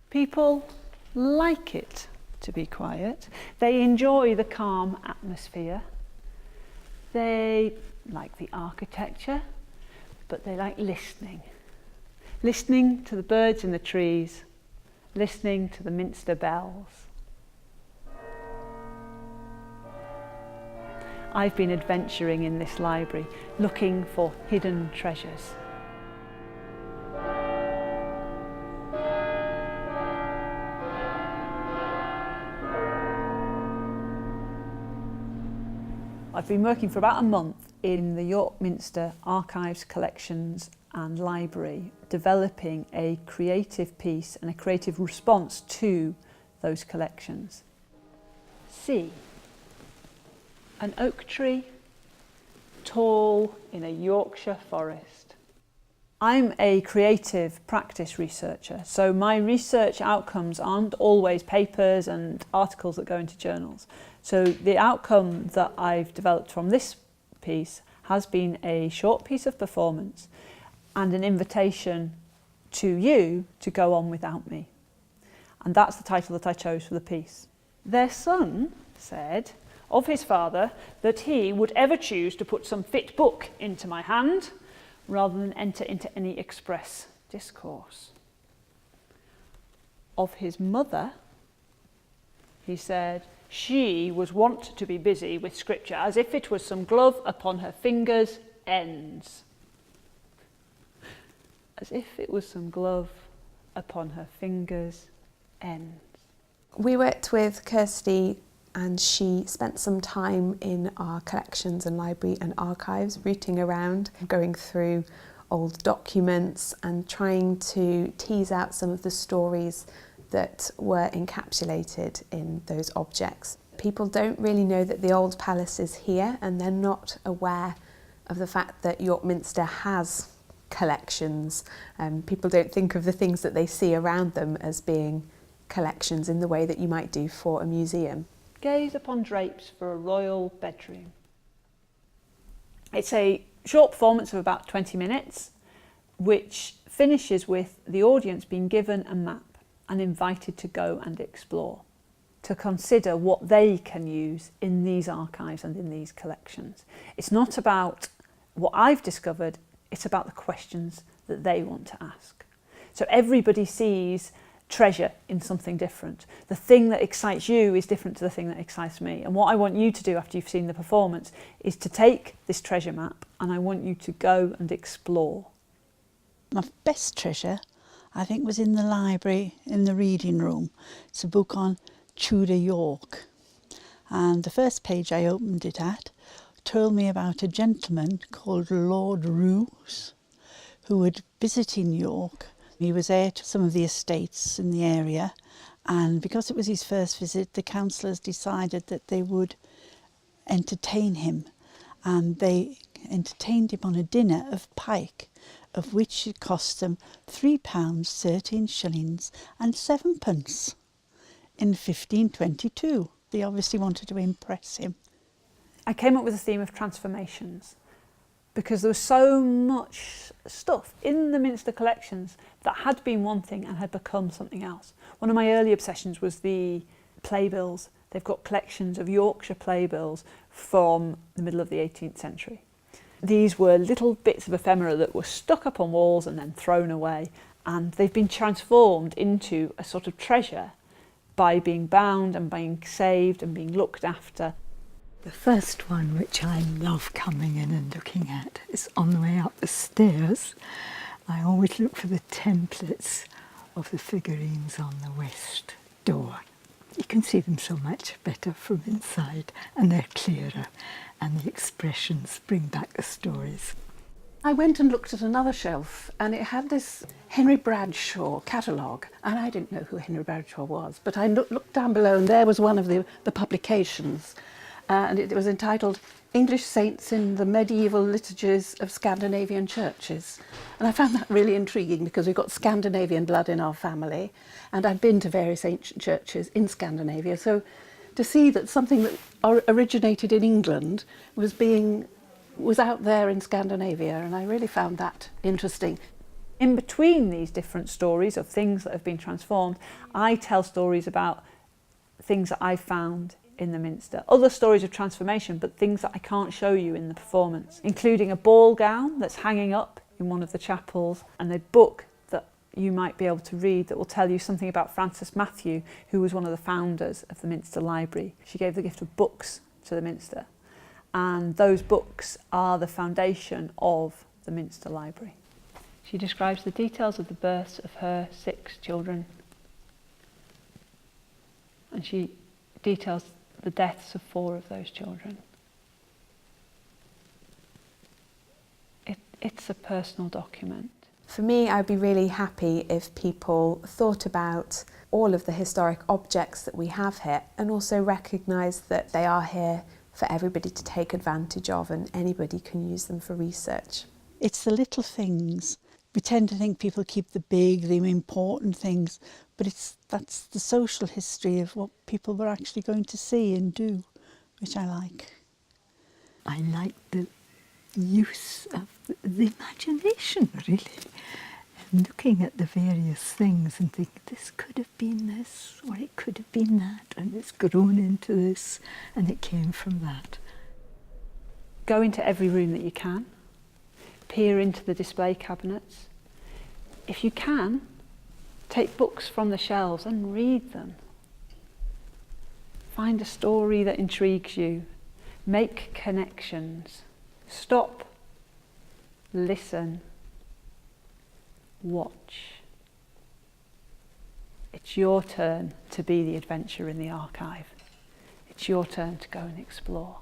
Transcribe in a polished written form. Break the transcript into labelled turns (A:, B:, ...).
A: People like it to be quiet. They enjoy the calm atmosphere. They like the architecture, but they like listening. Listening to the birds in the trees, listening to the Minster bells. I've been adventuring in this library, looking for hidden treasures. I've been working for about a month in the York Minster Archives, Collections and Library, developing a creative piece and a creative response to those collections. See, an oak tree, tall in a Yorkshire forest. I'm a creative practice researcher, so my research outcomes aren't always papers and articles that go into journals. So the outcome that I've developed from this piece has been a short piece of performance and an invitation to you to go on without me. And that's the title that I chose for the piece. Their son said of his father that he would ever choose to put some fit book into my hand rather than enter into any express discourse. Of his mother, he said, she was wont to be busy with scripture as if it was some glove upon her fingers' ends. As if it was some glove upon her fingers' ends.
B: We worked with Kirsty and she spent some time in our collections and library and archives, rooting around, going through old documents and trying to tease out some of the stories that were encapsulated in those objects. People don't really know that the old palace is here, and they're not aware of the fact that York Minster has collections. People don't think of the things that they see around them as being collections in the way that you might do for a museum.
A: Gaze upon drapes for a royal bedroom. It's a short performance of about 20 minutes, which finishes with the audience being given a map and invited to go and explore, to consider what they can use in these archives and in these collections. It's not about what I've discovered, it's about the questions that they want to ask. So everybody sees treasure in something different. The thing that excites you is different to the thing that excites me. And what I want you to do after you've seen the performance is to take this treasure map and I want you to go and explore.
C: My best treasure, I think, was in the library, in the reading room. It's a book on Tudor York. And the first page I opened it at told me about a gentleman called Lord Roos who would visit in York. He was there to some of the estates in the area, and because it was his first visit, the councillors decided that they would entertain him, and they entertained him on a dinner of pike, of which it cost them £3, 13 shillings and 7pence in 1522. They obviously wanted to impress him.
A: I came up with a theme of transformations because there was so much stuff in the Minster collections that had been one thing and had become something else. One of my early obsessions was the playbills. They've got collections of Yorkshire playbills from the middle of the 18th century. These were little bits of ephemera that were stuck up on walls and then thrown away, and they've been transformed into a sort of treasure by being bound and being saved and being looked after.
D: The first one, which I love coming in and looking at, is on the way up the stairs. I always look for the templates of the figurines on the west door. You can see them so much better from inside, and they're clearer, and the expressions bring back the stories.
E: I went and looked at another shelf, and it had this Henry Bradshaw catalogue, and I didn't know who Henry Bradshaw was, but I looked down below, and there was one of the publications, and it was entitled English Saints in the Medieval Liturgies of Scandinavian Churches. And I found that really intriguing because we've got Scandinavian blood in our family, and I'd been to various ancient churches in Scandinavia, so to see that something that originated in England was out there in Scandinavia, and I really found that interesting.
A: In between these different stories of things that have been transformed, I tell stories about things that I've found in the Minster. Other stories of transformation, but things that I can't show you in the performance, including a ball gown that's hanging up in one of the chapels and a book that you might be able to read that will tell you something about Frances Matthew, who was one of the founders of the Minster Library. She gave the gift of books to the Minster, and those books are the foundation of the Minster Library. She describes the details of the births of her 6 children, and she details the deaths of 4 of those children. It's a personal document.
B: For me, I'd be really happy if people thought about all of the historic objects that we have here and also recognised that they are here for everybody to take advantage of, and anybody can use them for research.
C: It's the little things. We tend to think people keep the big, the important things, but that's the social history of what people were actually going to see and do, which I like.
D: I like the use of the imagination, really, and looking at the various things and think, this could have been this, or it could have been that, and it's grown into this, and it came from that.
A: Go into every room that you can, peer into the display cabinets. If you can, take books from the shelves and read them. Find a story that intrigues you. Make connections. Stop. Listen. Watch. It's your turn to be the adventurer in the archive. It's your turn to go and explore.